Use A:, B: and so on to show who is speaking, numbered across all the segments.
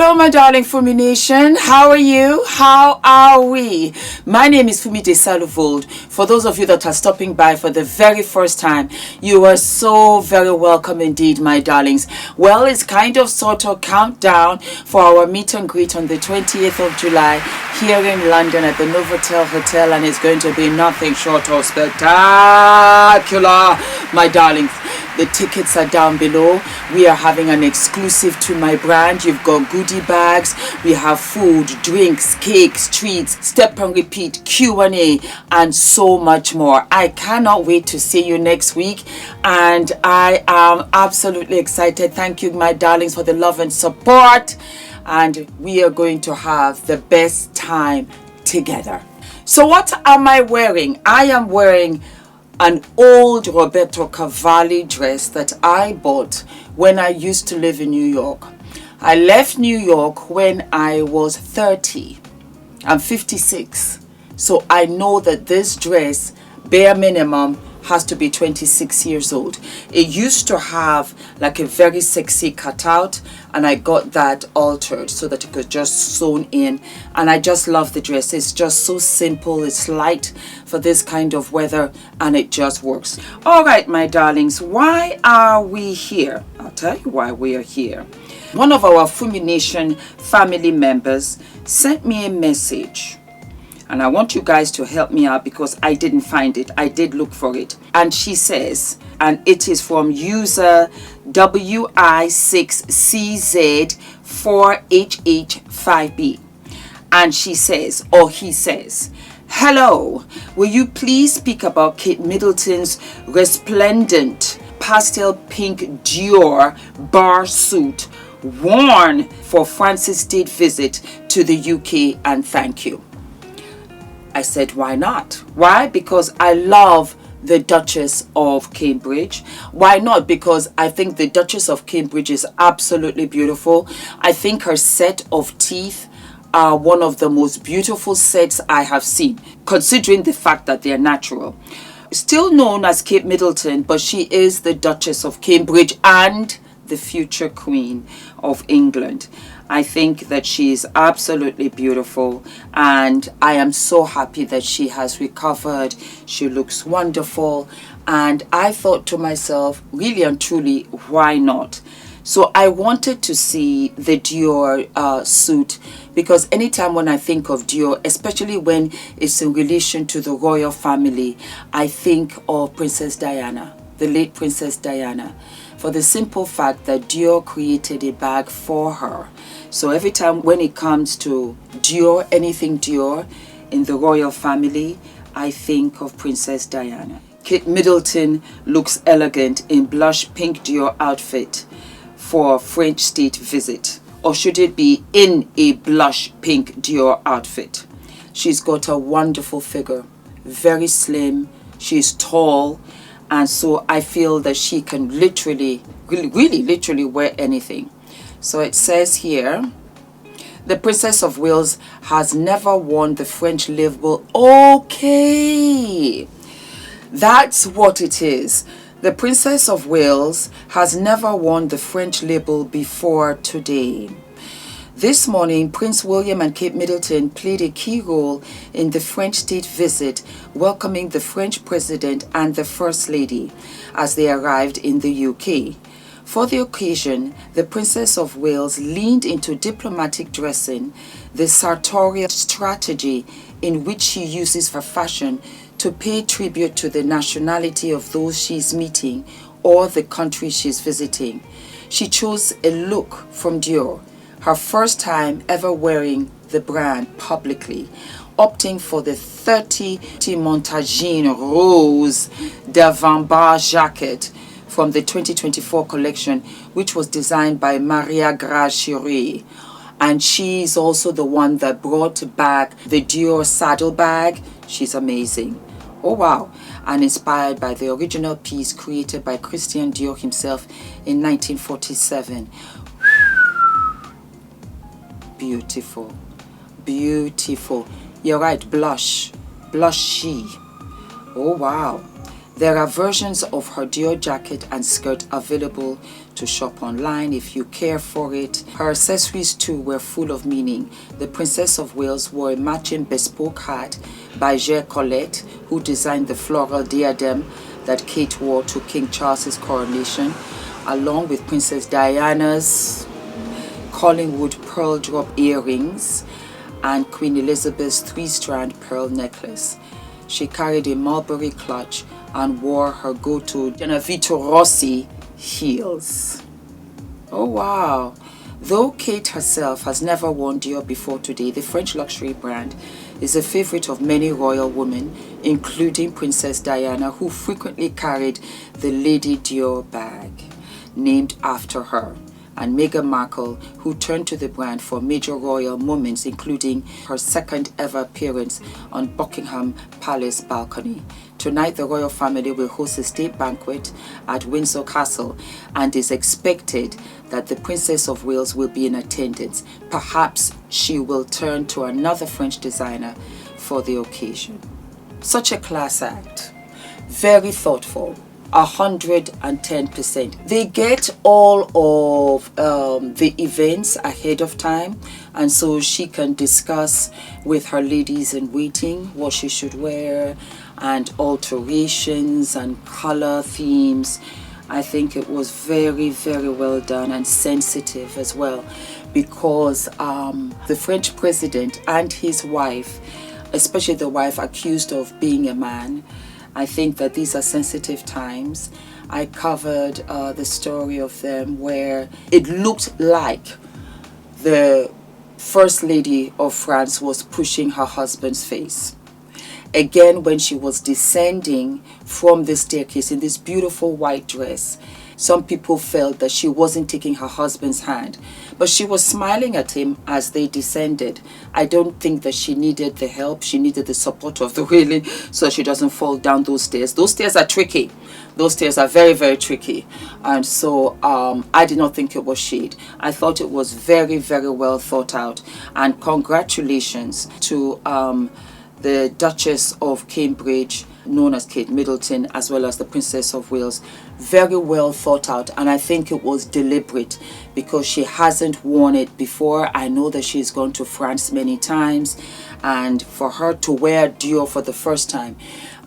A: Hello, my darling Fumi Nation. How are you? How are we? My name is Fumidesaluvold. For those of you that are stopping by for the very first time, you are so very welcome indeed, my darlings. Well, it's kind of sort of countdown for our meet and greet on the 20th of July here in London at the Novotel Hotel, and it's going to be nothing short of spectacular, my darlings. The tickets are down below. We are having an exclusive to my brand. You've got goodie bags. We have food, drinks, cakes, treats, step and repeat, Q&A, and so much more. I cannot wait to see you next week, and I am absolutely excited. Thank you, my darlings, for the love and support, and we are going to have the best time together. So what am I wearing? I am wearing an old Roberto Cavalli dress that I bought when I used to live in New York. I left New York when I was 30. I'm 56. So I know that this dress, bare minimum, has to be 26 years old. It used to have like a very sexy cutout, and I got that altered so that it could just sewn in, and I just love the dress. It's just so simple, it's light for this kind of weather, and it just works. All right, my darlings, why are we here? I'll tell you why we are here. One of our Fumi Nation family members sent me a message, and I want you guys to help me out because I didn't find it. I did look for it. And she says, and it is from user WI6CZ4HH5B. And she says, or he says, hello, will you please speak about Kate Middleton's resplendent pastel pink Dior bar suit worn for Francis' state visit to the UK, and thank you. I said, why not? Why? Because I love the Duchess of Cambridge. Why not? Because I think the Duchess of Cambridge is absolutely beautiful. I think her set of teeth are one of the most beautiful sets I have seen, considering the fact that they're natural. Still known as Kate Middleton, but she is the Duchess of Cambridge and the future Queen of England. I think that she is absolutely beautiful, and I am so happy that she has recovered. She looks wonderful, and I thought to myself, really and truly, why not? So I wanted to see the Dior suit, because anytime when I think of Dior, especially when it's in relation to the royal family, I think of Princess Diana, the late Princess Diana, for the simple fact that Dior created a bag for her. So every time when it comes to Dior, anything Dior in the royal family, I think of Princess Diana. Kate Middleton looks elegant in blush pink Dior outfit for a French state visit. Or should it be in a blush pink Dior outfit? She's got a wonderful figure, very slim, she's tall, and so I feel that she can literally, really literally wear anything. So it says here, the Princess of Wales has never worn the French label. Okay, that's what it is. The Princess of Wales has never worn the French label before today. This morning, Prince William and Kate Middleton played a key role in the French state visit, welcoming the French President and the First Lady as they arrived in the UK. For the occasion, the Princess of Wales leaned into diplomatic dressing, the sartorial strategy in which she uses for fashion to pay tribute to the nationality of those she's meeting or the country she's visiting. She chose a look from Dior, her first time ever wearing the brand publicly, opting for the 30 Montagine Rose d'Avant-Bar jacket from the 2024 collection, which was designed by Maria Gracieri. And she's also the one that brought back the Dior saddlebag. She's amazing. Oh wow. And inspired by the original piece created by Christian Dior himself in 1947. Beautiful. Beautiful. You're right, blush. Blushy. Oh wow. There are versions of her Dior jacket and skirt available to shop online if you care for it. Her accessories too were full of meaning. The Princess of Wales wore a matching bespoke hat by Gere Colette, who designed the floral diadem that Kate wore to King Charles's coronation, along with Princess Diana's Collingwood pearl drop earrings and Queen Elizabeth's 3-strand pearl necklace. She carried a mulberry clutch and wore her go-to Vito Rossi heels. Oh wow! Though Kate herself has never worn Dior before today, the French luxury brand is a favorite of many royal women, including Princess Diana, who frequently carried the Lady Dior bag, named after her, and Meghan Markle, who turned to the brand for major royal moments, including her second ever appearance on Buckingham Palace balcony. Tonight, the royal family will host a state banquet at Windsor Castle, and is expected that the Princess of Wales will be in attendance. Perhaps she will turn to another French designer for the occasion. Such a class act. Very thoughtful. 110%. They get all of the events ahead of time, and so she can discuss with her ladies in waiting what she should wear and alterations and color themes. I think it was very, very well done and sensitive as well, because the French president and his wife, especially the wife accused of being a man, I think that these are sensitive times. I covered the story of them where it looked like the First Lady of France was pushing her husband's face. Again, when she was descending from the staircase in this beautiful white dress, some people felt that she wasn't taking her husband's hand, but she was smiling at him as they descended. I don't think that she needed the help. She needed the support of the railing so she doesn't fall down those stairs. Those stairs are tricky. Those stairs are very, very tricky. And so I did not think it was shade. I thought it was very, very well thought out. And congratulations to the Duchess of Cambridge, known as Kate Middleton, as well as the Princess of Wales. Very well thought out, and I think it was deliberate because she hasn't worn it before. I know that she's gone to France many times, and for her to wear Dior for the first time,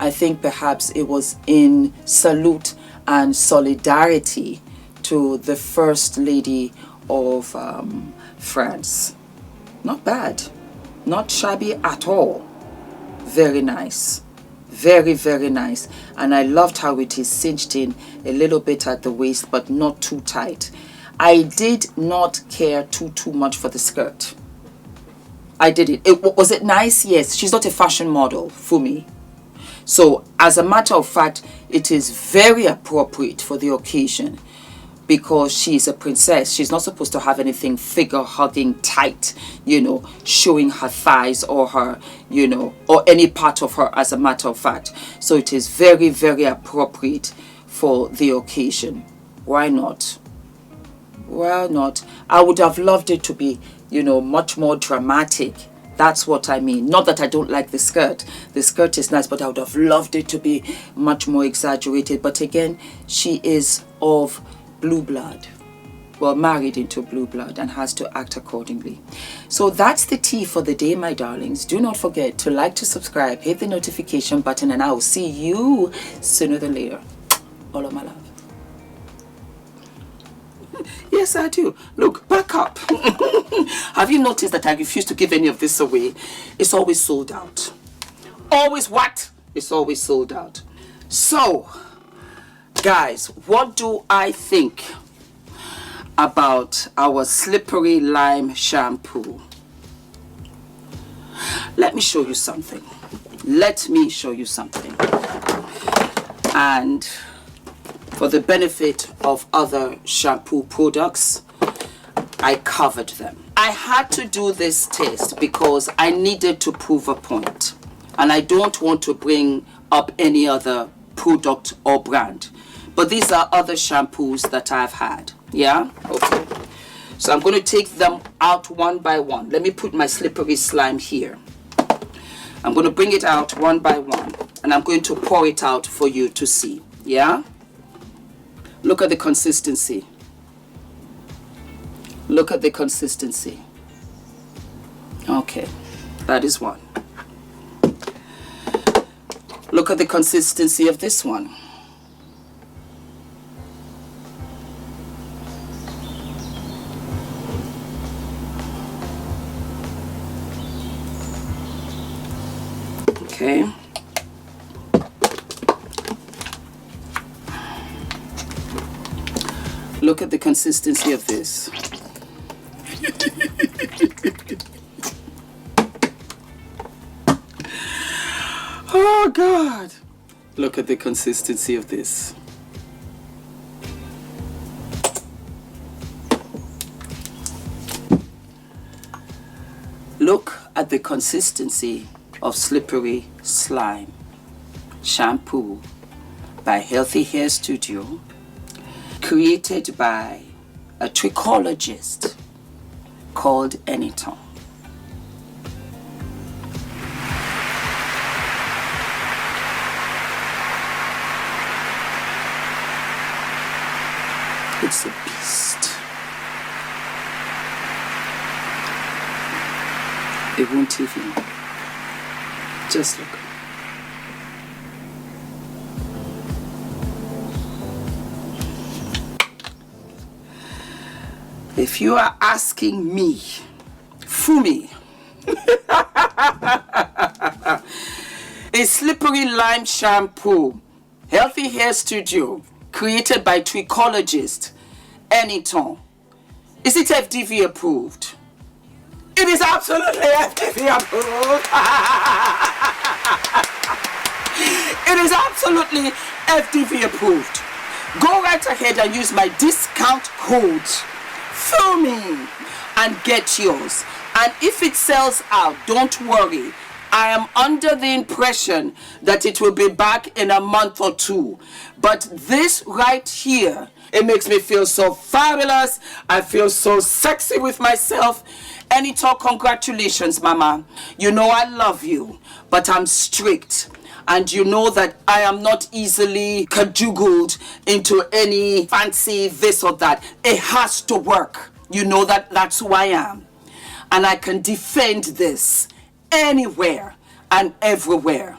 A: I think perhaps it was in salute and solidarity to the First Lady of France. Not bad, not shabby at all. Very nice. Very, very nice. And I loved how it is cinched in a little bit at the waist, but not too tight. I did not care too much for the skirt. I did it. Was it nice? Yes. She's not a fashion model, Fumi. So as a matter of fact, it is very appropriate for the occasion, because she's a princess. She's not supposed to have anything figure hugging tight, you know, showing her thighs or her, you know, or any part of her, as a matter of fact. So it is very, very appropriate for the occasion. Why not? Why not? I would have loved it to be, you know, much more dramatic. That's what I mean. Not that I don't like the skirt. The skirt is nice, but I would have loved it to be much more exaggerated. But again, she is of blue blood, well, married into blue blood, and has to act accordingly. So that's the tea for the day, my darlings. Do not forget to like, to subscribe, hit the notification button, and I will see you sooner than later. All of my love. Yes, I do. Look, back up. Have you noticed that I refuse to give any of this away? It's always sold out. Always what? It's always sold out. So guys, what do I think about our slippery lime shampoo? Let me show you something. Let me show you something. And for the benefit of other shampoo products, I covered them. I had to do this test because I needed to prove a point. And I don't want to bring up any other product or brand. But these are other shampoos that I've had. Yeah? Okay. So I'm going to take them out one by one. Let me put my slippery slime here. I'm going to bring it out one by one. and I'm going to pour it out for you to see. Yeah? Look at the consistency. Look at the consistency. Okay, that is one. Look at the consistency of this one. Okay. Look at the consistency of this. Oh God. Look at the consistency of this. Look at the consistency of Slippery Slime shampoo by Healthy Hair Studio, created by a trichologist called ENITAN. It's a beast. It won't even. Just look. If you are asking me, Fumi, a slippery lime shampoo, Healthy Hair Studio, created by trichologist ENITAN, is it FDV approved? It is absolutely FDV approved. It is absolutely FDV approved. Go right ahead and use my discount code Fumi and get yours. And if it sells out, don't worry. I am under the impression that it will be back in a month or two. But this right here, it makes me feel so fabulous. I feel so sexy with myself. ENITAN, congratulations, Mama. You know I love you, but I'm strict. And you know that I am not easily cajoled into any fancy this or that. It has to work. You know that that's who I am. And I can defend this anywhere and everywhere.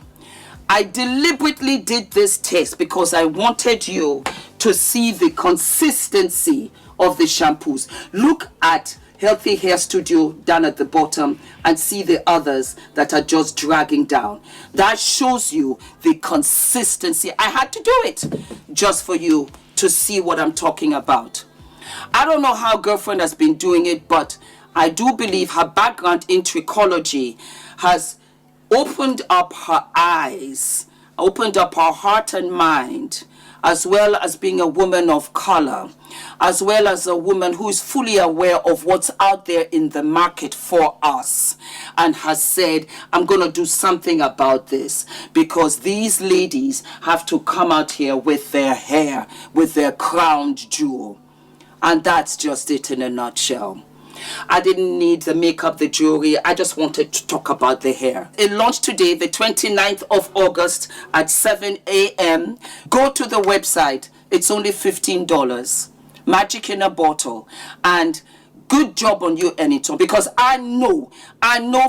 A: I deliberately did this test because I wanted you to see the consistency of the shampoos. Look at Healthy Hair Studio down at the bottom and see the others that are just dragging down. That shows you the consistency. I had to do it just for you to see what I'm talking about. I don't know how Girlfriend has been doing it, but I do believe her background in trichology has opened up her eyes, opened up her heart and mind, as well as being a woman of color, as well as a woman who is fully aware of what's out there in the market for us, and has said, I'm going to do something about this, because these ladies have to come out here with their hair, with their crowned jewel. And that's just it in a nutshell. I didn't need the makeup, the jewelry. I just wanted to talk about the hair. It launched today, the 29th of August at 7 a.m. Go to the website. It's only $15. Magic in a bottle. And good job on you, ENITAN, because I know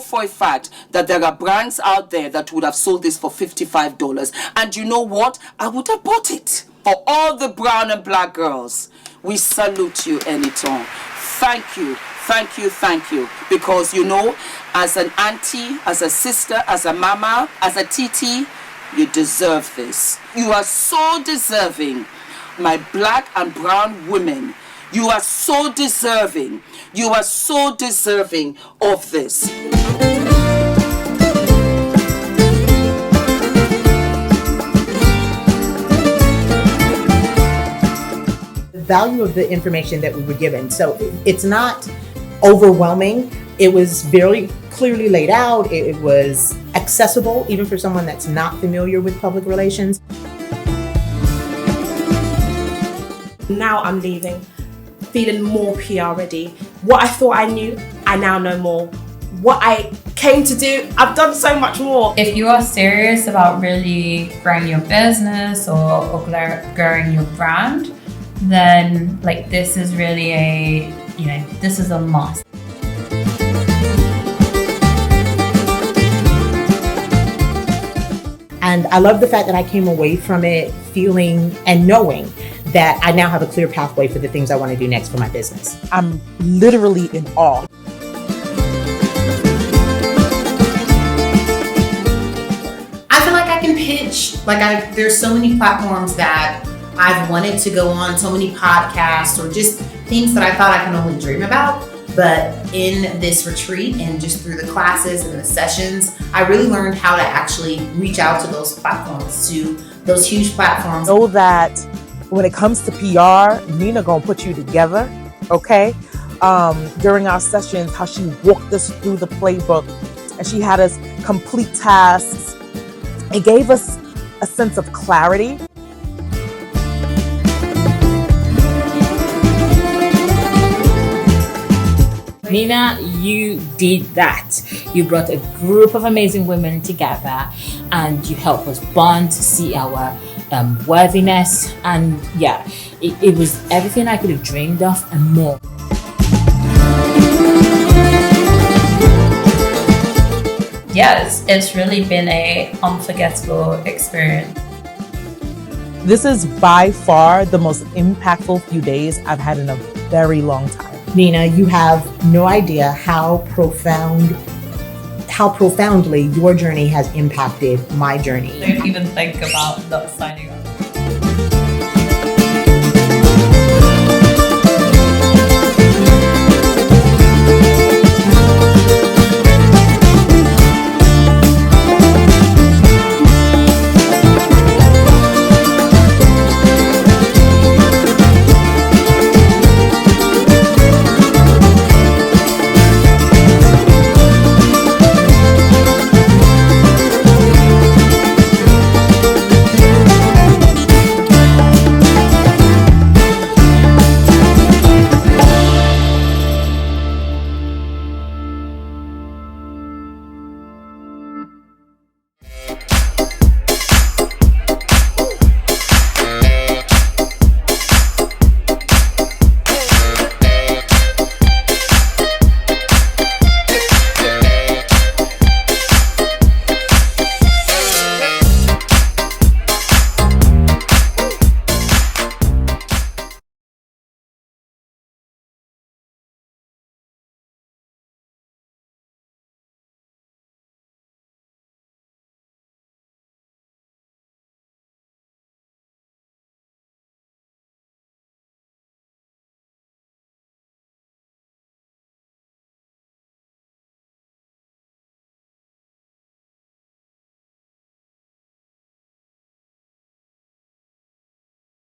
A: for a fact that there are brands out there that would have sold this for $55. And you know what? I would have bought it. For all the brown and black girls, we salute you, ENITAN. Thank you. Thank you, thank you. Because you know, as an auntie, as a sister, as a mama, as a titi, you deserve this. You are so deserving, my black and brown women. You are so deserving. You are so deserving of this.
B: The value of the information that we were given. So it's not overwhelming. It was very clearly laid out. It was accessible, even for someone that's not familiar with public relations.
C: Now I'm leaving, feeling more PR ready. What I thought I knew, I now know more. What I came to do. I've done so much more.
D: If you are serious about really growing your business or growing your brand, then like this is really this is a must.
B: And I love the fact that I came away from it feeling and knowing that I now have a clear pathway for the things I want to do next for my business.
E: I'm literally in awe.
F: I feel like I can pitch. There's so many platforms that I've wanted to go on, so many podcasts or just things that I thought I can only dream about. But in this retreat and just through the classes and the sessions, I really learned how to actually reach out to those platforms, to those huge platforms.
E: Know that when it comes to PR, Nina gonna put you together, okay? During our sessions, how she walked us through the playbook and she had us complete tasks. It gave us a sense of clarity.
G: Nina, you did that. You brought a group of amazing women together and you helped us bond, see our worthiness. And yeah, it was everything I could have dreamed of and more.
D: Yes, it's really been a unforgettable experience.
E: This is by far the most impactful few days I've had in a very long time.
B: Nina, you have no idea how profoundly your journey has impacted my journey.
D: Don't even think about not signing